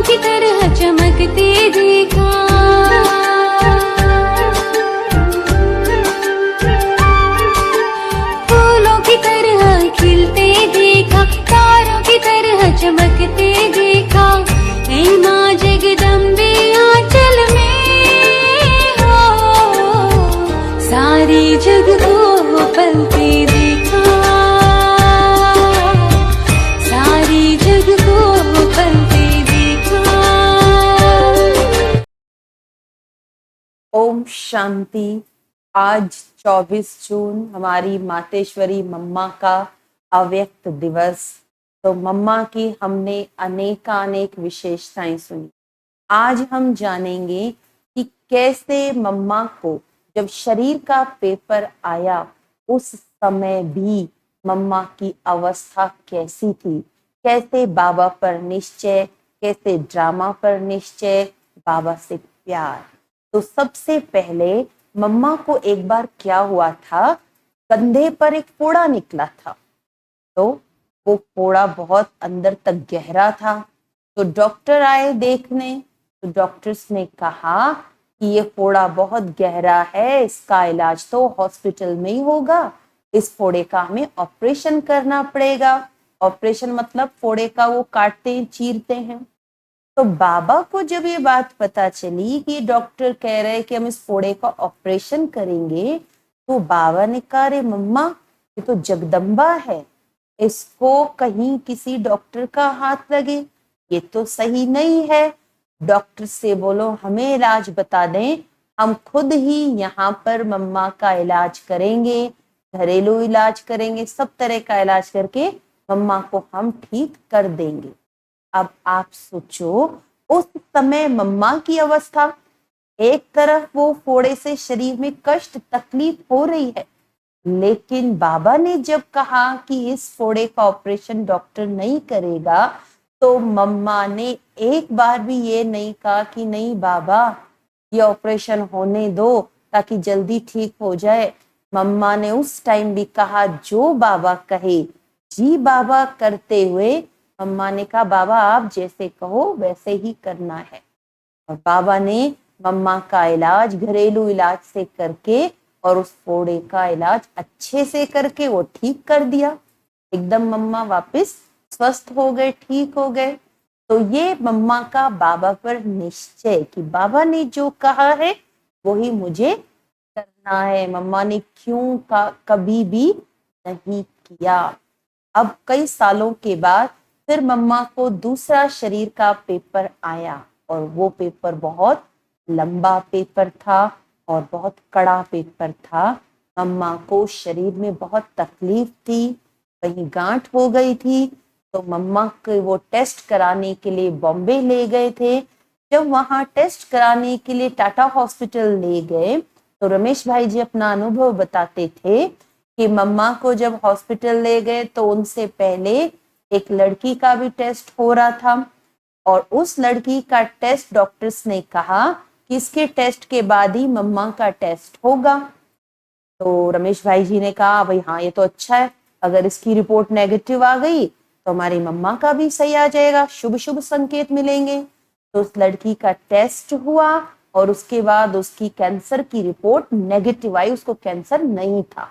की तरह चमकते देखा, फूलों की तरह खिलते देखा, तारों की तरह चमकते देखा। हे माँ जगदम्बे आंचल में हो, सारी जग को पलते देखा, सारी जग को पलते देखा। ओम शांति। आज 24 जून हमारी मातेश्वरी मम्मा का अव्यक्त दिवस। तो मम्मा की हमने अनेकानेक विशेषताएं सुनी। आज हम जानेंगे कि कैसे मम्मा को जब शरीर का पेपर आया उस समय भी मम्मा की अवस्था कैसी थी, कैसे बाबा पर निश्चय, कैसे ड्रामा पर निश्चय, बाबा से प्यार। तो सबसे पहले मम्मा को एक बार क्या हुआ था, कंधे पर एक फोड़ा निकला था। तो वो फोड़ा बहुत अंदर तक गहरा था। तो डॉक्टर आए देखने। तो डॉक्टर्स ने कहा कि ये फोड़ा बहुत गहरा है, इसका इलाज तो हॉस्पिटल में ही होगा, इस फोड़े का हमें ऑपरेशन करना पड़ेगा। ऑपरेशन मतलब फोड़े का वो काटते हैं, चीरते हैं। तो बाबा को जब ये बात पता चली कि डॉक्टर कह रहे हैं कि हम इस फोड़े का ऑपरेशन करेंगे, तो बाबा ने कहा, अरे मम्मा ये तो जगदम्बा है, इसको कहीं किसी डॉक्टर का हाथ लगे, ये तो सही नहीं है। डॉक्टर से बोलो हमें इलाज बता दें, हम खुद ही यहाँ पर मम्मा का इलाज करेंगे, घरेलू इलाज करेंगे, सब तरह का इलाज करके मम्मा को हम ठीक कर देंगे। अब आप सोचो उस समय मम्मा की अवस्था, एक तरफ वो फोड़े से शरीर में कष्ट तकलीफ हो रही है, लेकिन बाबा ने जब कहा कि इस फोड़े का ऑपरेशन डॉक्टर नहीं करेगा, तो मम्मा ने एक बार भी ये नहीं कहा कि नहीं बाबा ये ऑपरेशन होने दो ताकि जल्दी ठीक हो जाए। मम्मा ने उस टाइम भी कहा जो बाबा कहे, जी बाबा करते हुए मम्मा ने कहा बाबा आप जैसे कहो वैसे ही करना है। और बाबा ने मम्मा का इलाज घरेलू इलाज से करके और उस फोड़े का इलाज अच्छे से करके वो ठीक कर दिया। एकदम मम्मा वापस स्वस्थ हो गए, ठीक हो गए। तो ये मम्मा का बाबा पर निश्चय कि बाबा ने जो कहा है वही मुझे करना है। मम्मा ने क्यों का कभी भी नहीं किया। अब कई सालों के बाद फिर मम्मा को दूसरा शरीर का पेपर आया और वो पेपर बहुत लंबा पेपर था और बहुत कड़ा पेपर था। मम्मा को शरीर में बहुत तकलीफ थी, कहीं गांठ हो गई थी। तो मम्मा को वो टेस्ट कराने के लिए बॉम्बे ले गए थे। जब वहां टेस्ट कराने के लिए टाटा हॉस्पिटल ले गए तो रमेश भाई जी अपना अनुभव बताते थे कि मम्मा को जब हॉस्पिटल ले गए तो उनसे पहले एक लड़की का भी टेस्ट हो रहा था और उस लड़की का टेस्ट डॉक्टर्स ने कहा कि इसके टेस्ट के बाद ही मम्मा का टेस्ट होगा। तो रमेश भाई जी ने कहा भाई हाँ ये तो अच्छा है, अगर इसकी रिपोर्ट नेगेटिव आ गई तो हमारी मम्मा का भी सही आ जाएगा, शुभ शुभ संकेत मिलेंगे। तो उस लड़की का टेस्ट हुआ और उसके बाद उसकी कैंसर की रिपोर्ट नेगेटिव आई, उसको कैंसर नहीं था।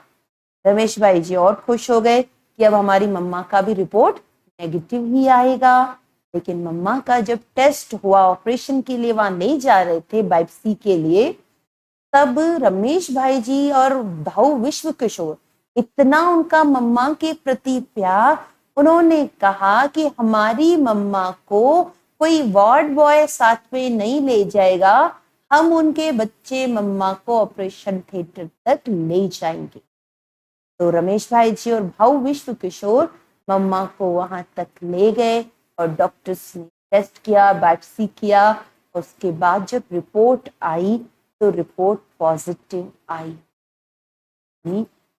रमेश भाई जी और खुश हो गए कि अब हमारी मम्मा का भी रिपोर्ट नेगेटिव ही आएगा। लेकिन मम्मा का जब टेस्ट हुआ ऑपरेशन के लिए वहां ले जा रहे थे बायोप्सी के लिए, तब रमेश भाई जी और भाऊ विश्व किशोर इतना उनका मम्मा के प्रति प्यार, उन्होंने कहा कि हमारी मम्मा को कोई वार्ड बॉय साथ में नहीं ले जाएगा, हम उनके बच्चे मम्मा को ऑपरेशन थिएटर तक ले जाएंगे। तो रमेश भाई जी और भाऊ विश्व किशोर मम्मा को वहां तक ले गए और डॉक्टर्स ने टेस्ट किया, बायोप्सी किया। उसके बाद जब रिपोर्ट आई तो रिपोर्ट पॉजिटिव आई।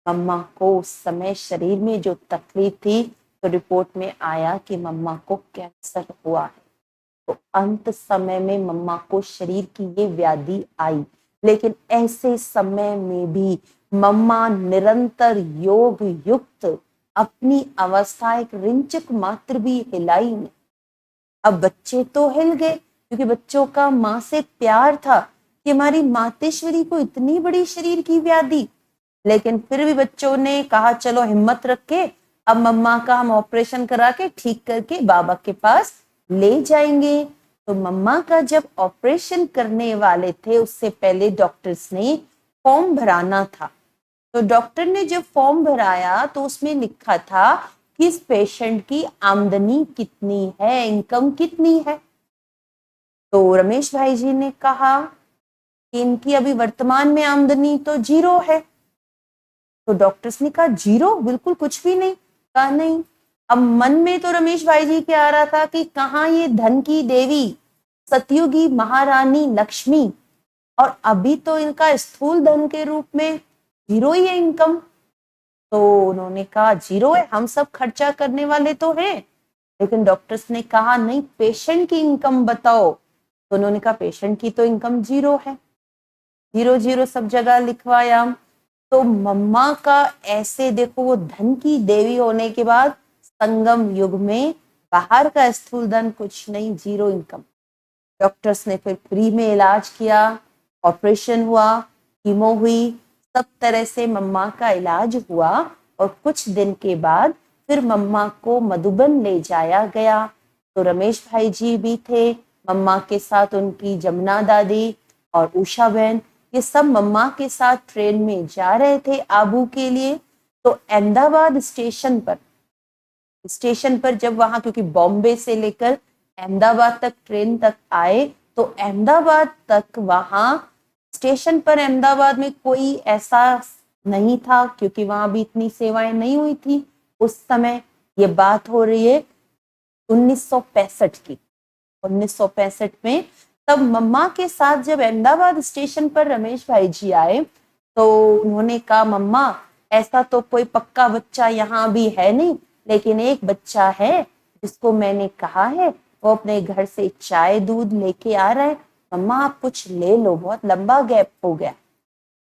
मम्मा को उस समय शरीर में जो तकलीफ थी तो रिपोर्ट में आया कि मम्मा को कैंसर हुआ है। तो अंत समय में मम्मा को शरीर की ये व्याधि आई, लेकिन ऐसे समय में भी मम्मा निरंतर योग युक्त अपनी अवस्था एक रिंचक मात्र भी हिलाई नहीं। अब बच्चे तो हिल गए क्योंकि बच्चों का माँ से प्यार था कि हमारी मातेश्वरी को इतनी बड़ी शरीर की व्याधि, लेकिन फिर भी बच्चों ने कहा चलो हिम्मत रख के अब मम्मा का हम ऑपरेशन करा के ठीक करके बाबा के पास ले जाएंगे। तो मम्मा का जब ऑपरेशन करने वाले थे उससे पहले डॉक्टर्स ने फॉर्म भराना था। तो डॉक्टर ने जब फॉर्म भराया तो उसमें लिखा था कि इस पेशेंट की आमदनी कितनी है, इनकम कितनी है। तो रमेश भाई जी ने कहा कि इनकी अभी वर्तमान में आमदनी तो 0 है। तो डॉक्टर्स ने कहा 0, बिल्कुल कुछ भी नहीं। कहा नहीं। अब मन में तो रमेश भाई जी के आ रहा था कि कहाँ ये धन की देवी सतयुगी महारानी लक्ष्मी, और अभी तो इनका स्थूल धन के रूप में 0 ही है इनकम। तो उन्होंने कहा 0 है, हम सब खर्चा करने वाले तो हैं। लेकिन डॉक्टर्स ने कहा नहीं, पेशेंट की इनकम बताओ। तो उन्होंने कहा पेशेंट की तो इनकम 0 है। 0 सब जगह लिखवाया। तो मम्मा का ऐसे देखो, वो धन की देवी होने के बाद संगम युग में बाहर का स्थूल धन कुछ नहीं, 0 इनकम। डॉक्टर्स ने फिर फ्री में इलाज किया, ऑपरेशन हुआ, कीमो हुई, सब तरह से मम्मा का इलाज हुआ। और कुछ दिन के बाद फिर मम्मा को मधुबन ले जाया गया। तो रमेश भाई जी भी थे, मम्मा के साथ उनकी जमुना दादी और उषा बहन, ये सब मम्मा के साथ ट्रेन में जा रहे थे आबू के लिए। तो अहमदाबाद स्टेशन पर जब वहां, क्योंकि बॉम्बे से लेकर अहमदाबाद तक ट्रेन तक आए, तो अहमदाबाद तक वहां स्टेशन पर अहमदाबाद में कोई ऐसा नहीं था, क्योंकि वहां भी इतनी सेवाएं नहीं हुई थी उस समय। ये बात हो रही है 1965 की। 1965 में तब मम्मा के साथ जब अहमदाबाद स्टेशन पर रमेश भाई जी आए तो उन्होंने कहा मम्मा, ऐसा तो कोई पक्का बच्चा यहाँ भी है नहीं, लेकिन एक बच्चा है जिसको मैंने कहा है वो अपने घर से चाय दूध लेके आ रहा है, मम्मा आप कुछ ले लो, बहुत लंबा गैप हो गया।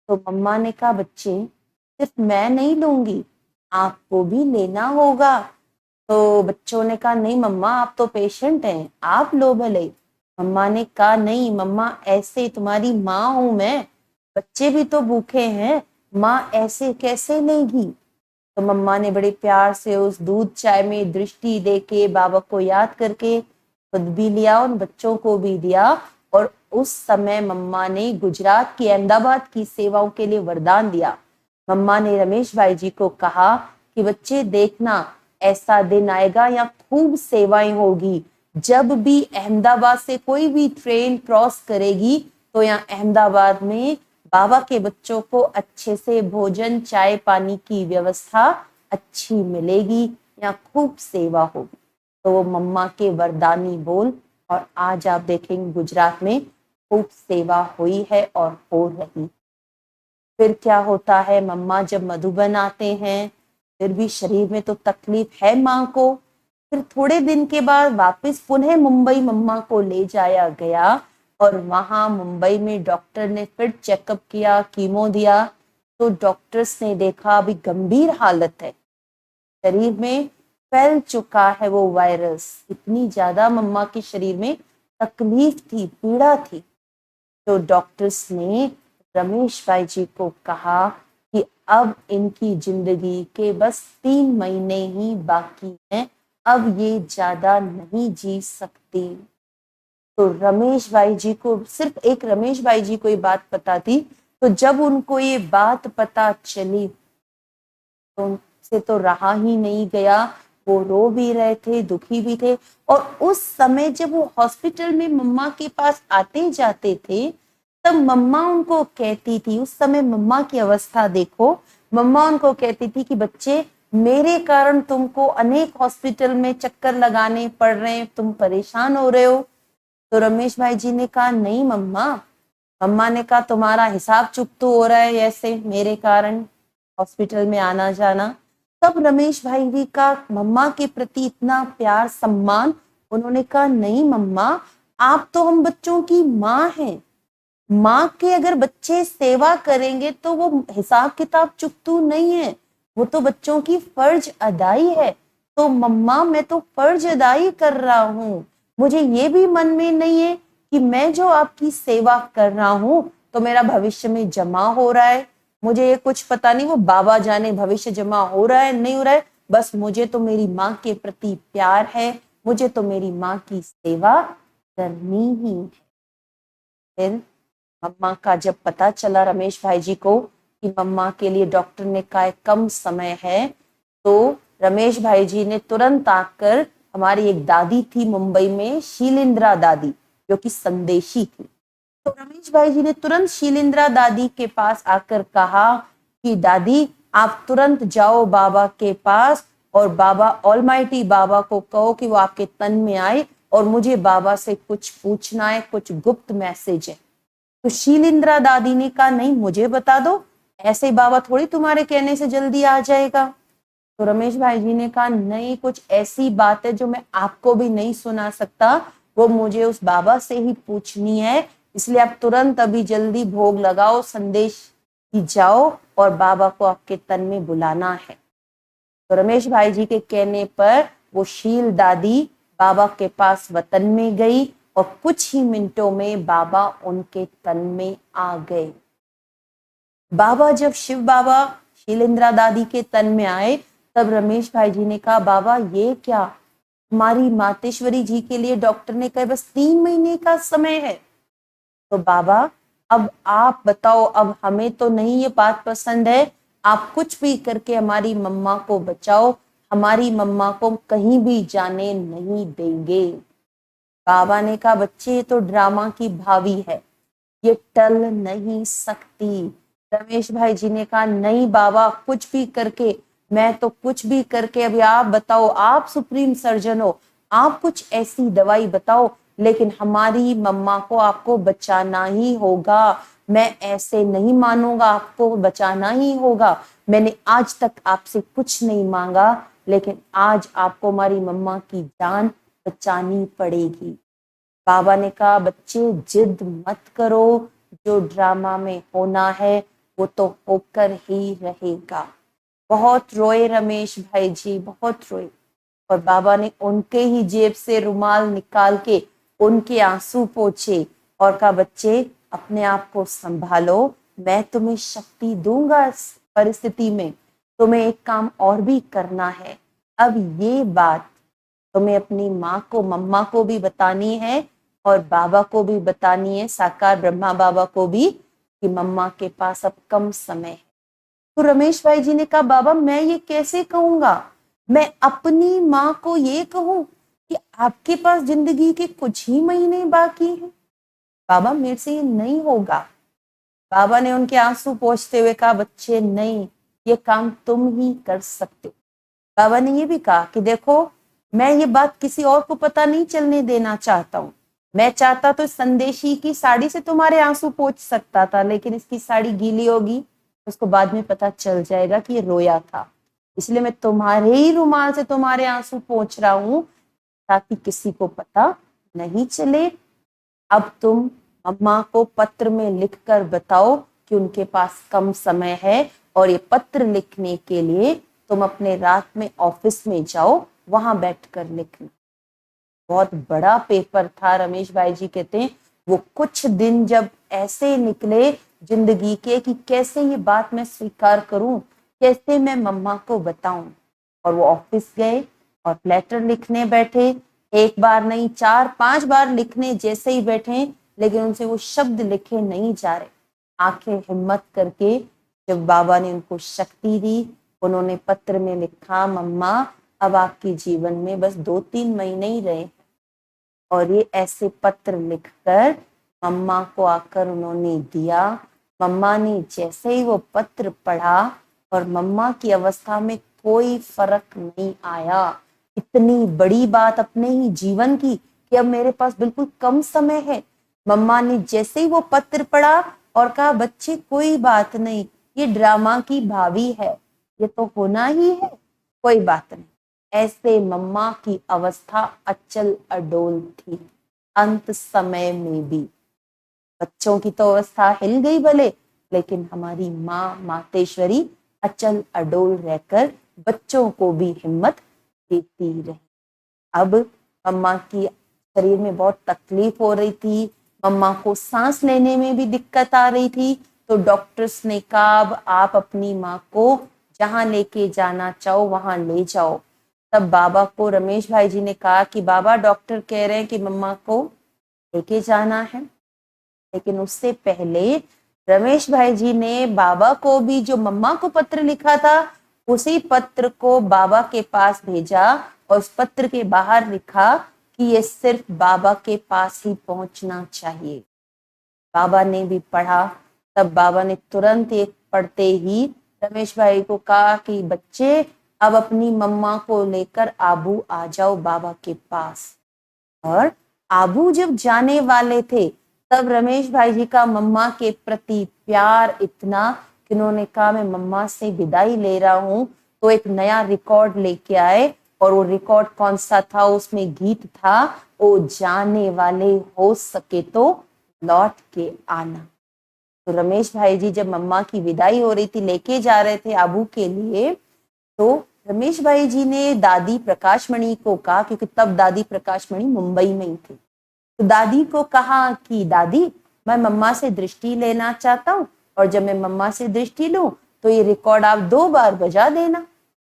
तो मम्मा ने कहा बच्चे, सिर्फ मैं नहीं लूंगी, आपको भी लेना होगा। तो बच्चों ने कहा नहीं मम्मा, आप तो पेशेंट हैं, आप लो भले। मम्मा ने कहा नहीं मम्मा, ऐसे तुम्हारी माँ हूं मैं, बच्चे भी तो भूखे हैं, माँ ऐसे कैसे लेगी। तो मम्मा ने बड़े प्यार से उस दूध चाय में दृष्टि देके बाबा को याद करके खुद भी लिया, उन बच्चों को भी दिया। और उस समय मम्मा ने गुजरात की अहमदाबाद की सेवाओं के लिए वरदान दिया। मम्मा ने रमेश भाई जी को कहा कि बच्चे देखना, ऐसा दिन आएगा या खूब सेवाएं होगी, जब भी अहमदाबाद से कोई भी ट्रेन क्रॉस करेगी तो यहाँ अहमदाबाद में बाबा के बच्चों को अच्छे से भोजन चाय पानी की व्यवस्था अच्छी मिलेगी, यहाँ खूब सेवा होगी। तो वो मम्मा के वरदानी बोल, और आज आप देखेंगे गुजरात में खूब सेवा हुई है और हो रही। फिर क्या होता है, मम्मा जब मधुबन आते हैं फिर भी शरीर में तो तकलीफ है माँ को। फिर थोड़े दिन के बाद वापस पुनः मुंबई मम्मा को ले जाया गया, और वहां मुंबई में डॉक्टर ने फिर चेकअप किया, कीमो दिया। तो डॉक्टर्स ने देखा अभी गंभीर हालत है, शरीर में फैल चुका है वो वायरस, इतनी ज्यादा मम्मा के शरीर में तकलीफ थी, पीड़ा थी। तो डॉक्टर्स ने रमेश भाई जी को कहा कि अब इनकी जिंदगी के बस 3 महीने ही बाकी हैं, अब ये ज्यादा नहीं जी सकती। तो रमेश भाई जी को, सिर्फ एक रमेश भाई जी को ये बात पता थी। तो जब उनको ये बात पता चली तो उनसे तो रहा ही नहीं गया, वो रो भी रहे थे, दुखी भी थे। और उस समय जब वो हॉस्पिटल में मम्मा के पास आते जाते थे तब मम्मा उनको कहती थी, उस समय मम्मा की अवस्था देखो, मम्मा उनको कहती थी कि बच्चे, मेरे कारण तुमको अनेक हॉस्पिटल में चक्कर लगाने पड़ रहे हैं, तुम परेशान हो रहे हो। तो रमेश भाई जी ने कहा नहीं मम्मा। मम्मा ने कहा तुम्हारा हिसाब चुकतो हो रहा है ऐसे मेरे कारण हॉस्पिटल में आना जाना। तब रमेश भाई जी का मम्मा के प्रति इतना प्यार सम्मान, उन्होंने कहा नहीं मम्मा, आप तो हम बच्चों की माँ हैं, माँ के अगर बच्चे सेवा करेंगे तो वो हिसाब किताब चुकतू नहीं है, वो तो बच्चों की फर्ज अदाई है। तो मम्मा मैं तो फर्ज अदाई कर रहा हूँ, मुझे ये भी मन में नहीं है कि मैं जो आपकी सेवा कर रहा हूं तो मेरा भविष्य में जमा हो रहा है। मुझे ये कुछ पता नहीं, वो बाबा जाने भविष्य जमा हो रहा है नहीं हो रहा है। बस मुझे तो मेरी माँ के प्रति प्यार है, मुझे तो मेरी माँ की सेवा करनी ही है। फिर मम्मा का जब पता चला रमेश भाई जी को कि मम्मा के लिए डॉक्टर ने कहा कम समय है, तो रमेश भाई जी ने तुरंत आकर, हमारी एक दादी थी मुंबई में, शीलिंद्रा दादी, जो कि संदेशी थी, तो रमेश भाई जी ने तुरंत शीलिंद्रा दादी के पास आकर कहा कि दादी आप तुरंत जाओ बाबा के पास और बाबा ऑलमाइटी बाबा को कहो कि वो आपके तन में आए और मुझे बाबा से कुछ पूछना है, कुछ गुप्त मैसेज है। तो शीलिंद्रा दादी ने कहा नहीं, मुझे बता दो, ऐसे बाबा थोड़ी तुम्हारे कहने से जल्दी आ जाएगा। तो रमेश भाई जी ने कहा नहीं, कुछ ऐसी बात है जो मैं आपको भी नहीं सुना सकता, वो मुझे उस बाबा से ही पूछनी है, इसलिए आप तुरंत अभी जल्दी भोग लगाओ, संदेश की जाओ और बाबा को आपके तन में बुलाना है। तो रमेश भाई जी के कहने पर वो शील दादी बाबा के पास वतन में गई और कुछ ही मिनटों में बाबा उनके तन में आ गए। बाबा जब शिव बाबा शीलिंद्रा दादी के तन में आए तब रमेश भाई जी ने कहा बाबा ये क्या, हमारी मातेश्वरी जी के लिए डॉक्टर ने कहा बस 3 महीने का समय है। तो बाबा अब आप बताओ, अब हमें तो नहीं ये बात पसंद है, आप कुछ भी करके हमारी मम्मा को बचाओ, हमारी मम्मा को कहीं भी जाने नहीं देंगे। बाबा ने कहा बच्चे ये तो ड्रामा की भावी है, ये टल नहीं सकती। रमेश भाई जी ने कहा नहीं बाबा, कुछ भी करके, मैं तो कुछ भी करके, अभी आप बताओ, आप सुप्रीम सर्जन हो, आप कुछ ऐसी दवाई बताओ, लेकिन हमारी मम्मा को आपको बचाना ही होगा। मैं ऐसे नहीं मानूंगा, आपको बचाना ही होगा। मैंने आज तक आपसे कुछ नहीं मांगा, लेकिन आज आपको हमारी मम्मा की जान बचानी पड़ेगी। बाबा ने कहा बच्चे जिद मत करो, जो ड्रामा में होना है वो तो होकर ही रहेगा। बहुत रोए रमेश भाई जी, बहुत रोए, और बाबा ने उनके ही जेब से रुमाल निकाल के उनके आंसू पोंछे और कहा बच्चे अपने आप को संभालो, मैं तुम्हें शक्ति दूंगा इस परिस्थिति में, तुम्हें एक काम और भी करना है। अब ये बात तुम्हें अपनी माँ को, मम्मा को भी बतानी है और बाबा को भी बतानी है, साकार ब्रह्मा बाबा को भी, कि मम्मा के पास अब कम समय है। तो रमेश भाई जी ने कहा बाबा मैं ये कैसे कहूंगा, मैं अपनी माँ को ये कहूं कि आपके पास जिंदगी के कुछ ही महीने बाकी हैं? बाबा मेरे से ये नहीं होगा। बाबा ने उनके आंसू पोंछते हुए कहा बच्चे नहीं, ये काम तुम ही कर सकते हो। बाबा ने ये भी कहा कि देखो मैं ये बात किसी और को पता नहीं चलने देना चाहता हूँ, मैं चाहता तो संदेशी की साड़ी से तुम्हारे आंसू पोंछ सकता था, लेकिन इसकी साड़ी गीली होगी, उसको बाद में पता चल जाएगा कि ये रोया था, इसलिए मैं तुम्हारे ही रुमाल से तुम्हारे आंसू पोंछ रहा हूं ताकि किसी को पता नहीं चले। अब तुम मम्मा को पत्र में लिखकर बताओ कि उनके पास कम समय है, और ये पत्र लिखने के लिए तुम अपने रात में ऑफिस में जाओ, वहां बैठकर लिखना। बहुत बड़ा पेपर था। रमेश भाई जी कहते हैं वो कुछ दिन जब ऐसे निकले जिंदगी के कि कैसे ये बात मैं स्वीकार करूं, कैसे मैं मम्मा को बताऊं, और वो ऑफिस गए और लेटर लिखने बैठे। एक बार नहीं 4-5 बार लिखने जैसे ही बैठे, लेकिन उनसे वो शब्द लिखे नहीं जा रहे। आखिर हिम्मत करके जब बाबा ने उनको शक्ति दी, उन्होंने पत्र में लिखा मम्मा अब आपके जीवन में बस 2-3 महीने ही रहे। और ये ऐसे पत्र लिखकर मम्मा को आकर उन्होंने दिया। मम्मा ने जैसे ही वो पत्र पढ़ा और मम्मा की अवस्था में कोई फर्क नहीं आया। इतनी बड़ी बात अपने ही जीवन की कि अब मेरे पास बिल्कुल कम समय है। मम्मा ने जैसे ही वो पत्र पढ़ा और कहा बच्चे कोई बात नहीं, ये ड्रामा की भावी है, ये तो होना ही है, कोई बात नहीं। ऐसे मम्मा की अवस्था अचल अडोल थी। अंत समय में भी बच्चों की तो अवस्था हिल गई भले, लेकिन हमारी माँ मातेश्वरी अचल अडोल रहकर बच्चों को भी हिम्मत देती रही। अब मम्मा की शरीर में बहुत तकलीफ हो रही थी, मम्मा को सांस लेने में भी दिक्कत आ रही थी। तो डॉक्टर्स ने कहा अब आप अपनी माँ को जहाँ लेके जाना चाहो वहां ले जाओ। तब बाबा को रमेश भाई जी ने कहा कि बाबा डॉक्टर कह रहे हैं कि मम्मा को लेके जाना है। लेकिन उससे पहले रमेश भाई जी ने बाबा को भी जो मम्मा को पत्र लिखा था उसी पत्र को बाबा के पास भेजा और उस पत्र के बाहर लिखा कि ये सिर्फ बाबा के पास ही पहुंचना चाहिए। बाबा ने भी पढ़ा। तब बाबा ने तुरंत एक पढ़ते ही रमेश भाई को कहा कि बच्चे अब अपनी मम्मा को लेकर आबू आ जाओ बाबा के पास। और आबू जब जाने वाले थे तब रमेश भाई जी का मम्मा के प्रति प्यार इतना कि उन्होंने कहा मैं मम्मा से विदाई ले रहा हूं। तो एक नया रिकॉर्ड लेके आए और वो रिकॉर्ड कौन सा था, उसमें गीत था ओ जाने वाले हो सके तो लौट के आना। तो रमेश भाई जी जब मम्मा की विदाई हो रही थी, लेके जा रहे थे आबू के लिए, तो रमेश भाई जी ने दादी प्रकाशमणि को कहा, क्योंकि तब दादी प्रकाशमणि मुंबई में ही थी, तो दादी को कहा कि दादी मैं मम्मा से दृष्टि लेना चाहता हूँ और जब मैं मम्मा से दृष्टि लूं तो ये रिकॉर्ड आप 2 बार बजा देना।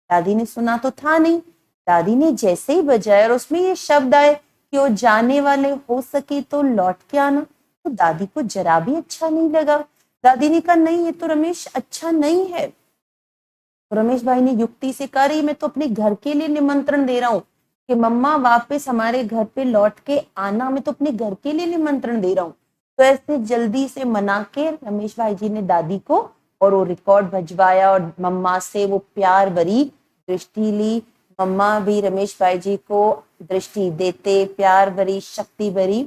दादी ने सुना तो था नहीं। दादी ने जैसे ही बजाया और उसमें ये शब्द आए कि वो जाने वाले हो सके तो लौट के आना, तो दादी को जरा भी अच्छा नहीं लगा। दादी ने कहा नहीं ये तो रमेश अच्छा नहीं है। तो रमेश भाई ने युक्ति से कहा रही मैं तो अपने घर के लिए निमंत्रण दे रहा हूँ कि मम्मा वापस हमारे घर पे लौट के आना, मैं तो अपने घर के लिए निमंत्रण दे रहा हूँ। तो ऐसे जल्दी से मना के रमेश भाई जी ने दादी को और वो रिकॉर्ड भजवाया और मम्मा से वो प्यार भरी दृष्टि ली। मम्मा भी रमेश भाई जी को दृष्टि देते, प्यार भरी, शक्ति भरी।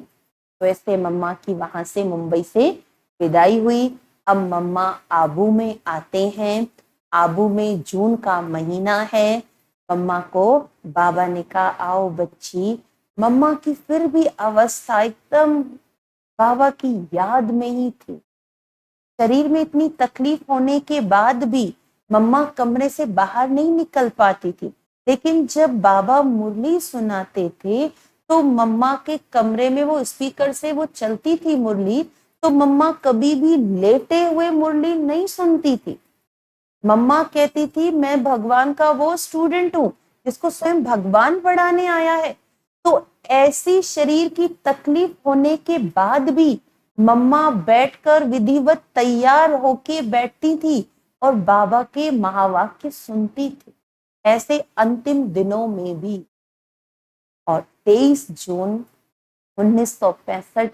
तो ऐसे मम्मा की वहां से मुंबई से विदाई हुई। अब मम्मा आबू में आते हैं। आबू में जून का महीना है। मम्मा को बाबा ने कहा आओ बच्ची। मम्मा की फिर भी अवस्था एकदम बाबा की याद में ही थी। शरीर में इतनी तकलीफ होने के बाद भी मम्मा कमरे से बाहर नहीं निकल पाती थी। लेकिन जब बाबा मुरली सुनाते थे तो मम्मा के कमरे में वो स्पीकर से वो चलती थी मुरली, तो मम्मा कभी भी लेटे हुए मुरली नहीं सुनती थी। मम्मा कहती थी मैं भगवान का वो स्टूडेंट हूँ जिसको स्वयं भगवान पढ़ाने आया है। तो ऐसी शरीर की तकलीफ होने के बाद भी मम्मा बैठकर विधिवत तैयार होके बैठती थी और बाबा के महावाक्य सुनती थी, ऐसे अंतिम दिनों में भी। और 23 जून 1965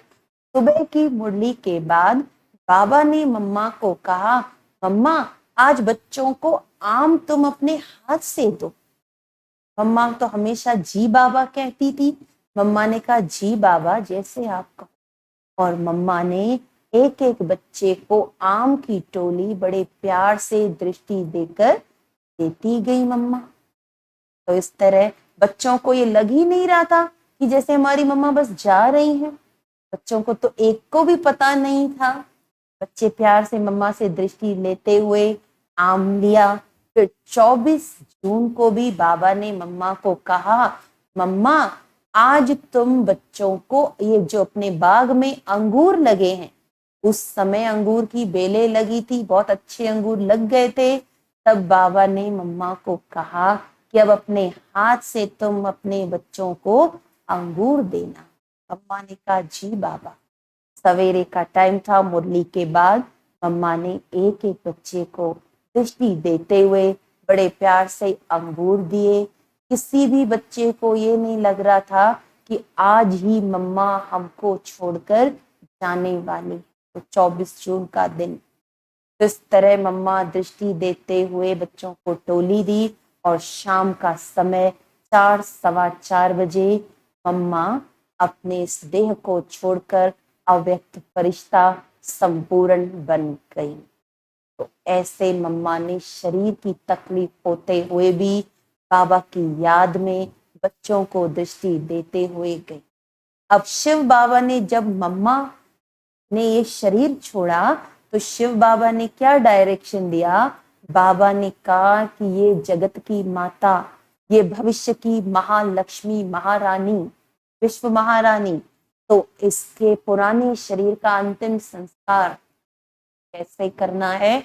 सुबह की मुरली के बाद बाबा ने मम्मा को कहा मम्मा आज बच्चों को आम तुम अपने हाथ से दो। मम्मा तो हमेशा जी बाबा कहती थी। मम्मा ने कहा जी बाबा जैसे आप कहो। और मम्मा ने एक एक बच्चे को आम की टोली बड़े प्यार से दृष्टि देकर देती गई मम्मा। तो इस तरह बच्चों को ये लग ही नहीं रहा था कि जैसे हमारी मम्मा बस जा रही हैं। बच्चों को तो एक को भी पता नहीं था। बच्चे प्यार से मम्मा से दृष्टि लेते हुए आम लिया। फिर 24 जून को भी बाबा ने मम्मा को कहा मम्मा आज तुम बच्चों को ये जो अपने बाग में अंगूर लगे हैं, उस समय अंगूर की बेलें लगी थी, बहुत अच्छे अंगूर लग गए थे। तब बाबा ने मम्मा को कहा कि अब अपने हाथ से तुम अपने बच्चों को अंगूर देना। मम्मा ने कहा जी बाबा। सवेरे का टाइम था। मुरली के बाद मम्मा ने एक एक बच्चे को दृष्टि देते हुए बड़े प्यार से अंगूर दिए। किसी भी बच्चे को ये नहीं लग रहा था कि आज ही मम्मा हमको छोड़कर जाने वाली। तो 24 जून का दिन इस तरह मम्मा दृष्टि देते हुए बच्चों को टोली दी और शाम का समय 4 सवा 4 बजे मम्मा अपने इस देह को छोड़कर अव्यक्त फरिश्ता संपूर्ण बन गई। तो ऐसे मम्मा ने शरीर की तकलीफ होते हुए भी बाबा की याद में बच्चों को दृष्टि देते हुए गई। अब शिव बाबा ने जब मम्मा ने ये शरीर छोड़ा तो शिव बाबा ने क्या डायरेक्शन दिया। बाबा ने कहा कि ये जगत की माता, ये भविष्य की महालक्ष्मी महारानी विश्व महारानी। तो इसके पुराने शरीर का अंतिम संस्कार कैसे करना है?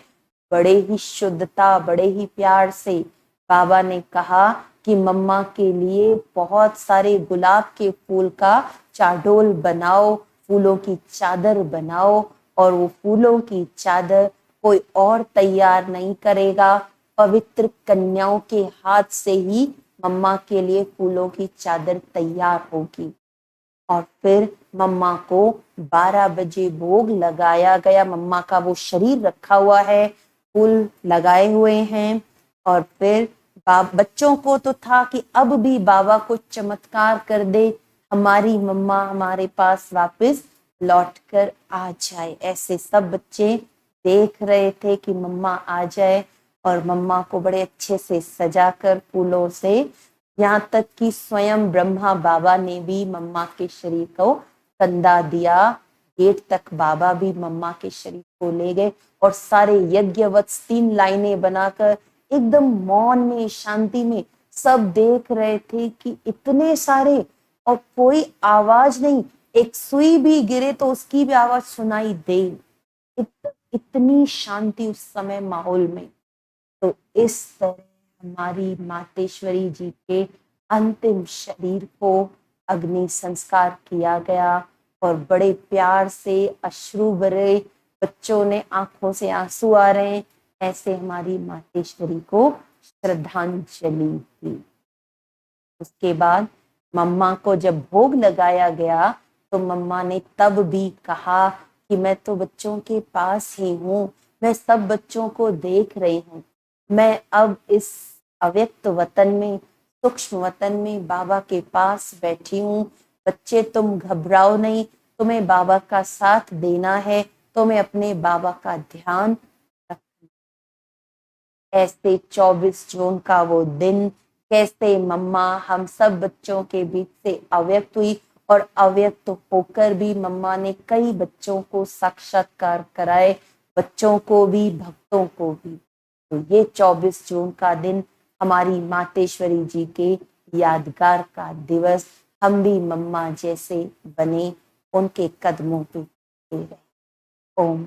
बड़े ही शुद्धता, बड़े ही प्यार से बाबा ने कहा कि मम्मा के लिए बहुत सारे गुलाब के फूल का चाडोल बनाओ, फूलों की चादर बनाओ, और वो फूलों की चादर कोई और तैयार नहीं करेगा, पवित्र कन्याओं के हाथ से ही मम्मा के लिए फूलों की चादर तैयार होगी। और फिर मम्मा को 12 बजे भोग लगाया गया। मम्मा का वो शरीर रखा हुआ है, फूल लगाए हुए हैं। और फिर बच्चों को तो था कि अब भी बाबा कुछ चमत्कार कर दे, हमारी मम्मा हमारे पास वापस लौट कर आ जाए। ऐसे सब बच्चे देख रहे थे कि मम्मा आ जाए, और मम्मा को बड़े अच्छे से सजाकर फूलों से, यहाँ तक कि स्वयं ब्रह्मा बाबा ने भी मम्मा के शरीर को कंधा दिया। गेट तक बाबा भी मम्मा के शरीर को ले गए, और सारे यज्ञवत 3 लाइनें बनाकर एकदम मौन में, शांति में सब देख रहे थे कि इतने सारे, और कोई आवाज नहीं, एक सुई भी गिरे तो उसकी भी आवाज सुनाई दे। इतनी शांति उस समय माहौल में। तो इस तरह हमारी मातेश्वरी जी के अंतिम शरीर को अग्नि संस्कार किया गया, और बड़े प्यार से अश्रु भरे, बच्चों ने आंखों से आंसू आ रहे हैं, ऐसे हमारी मातेश्वरी को श्रद्धांजलि दी। उसके बाद मम्मा को जब भोग लगाया गया तो मम्मा ने तब भी कहा कि मैं तो बच्चों के पास ही हूँ, मैं सब बच्चों को देख रही हूँ, मैं अब इस अव्यक्त वतन में, सूक्ष्म वतन में बाबा के पास बैठी हूँ। बच्चे तुम घबराओ नहीं, तुम्हें बाबा का साथ देना है, तुम्हें अपने बाबा का ध्यान रखना। ऐसे 24 जून का वो दिन, कैसे मम्मा हम सब बच्चों के बीच से अव्यक्त हुई, और अव्यक्त होकर भी मम्मा ने कई बच्चों को साक्षात्कार कराए, बच्चों को भी, भक्तों को भी। तो ये 24 जून का दिन हमारी मातेश्वरी जी के यादगार का दिवस, हम भी मम्मा जैसे बने, उनके कदमों पे रहे। ओम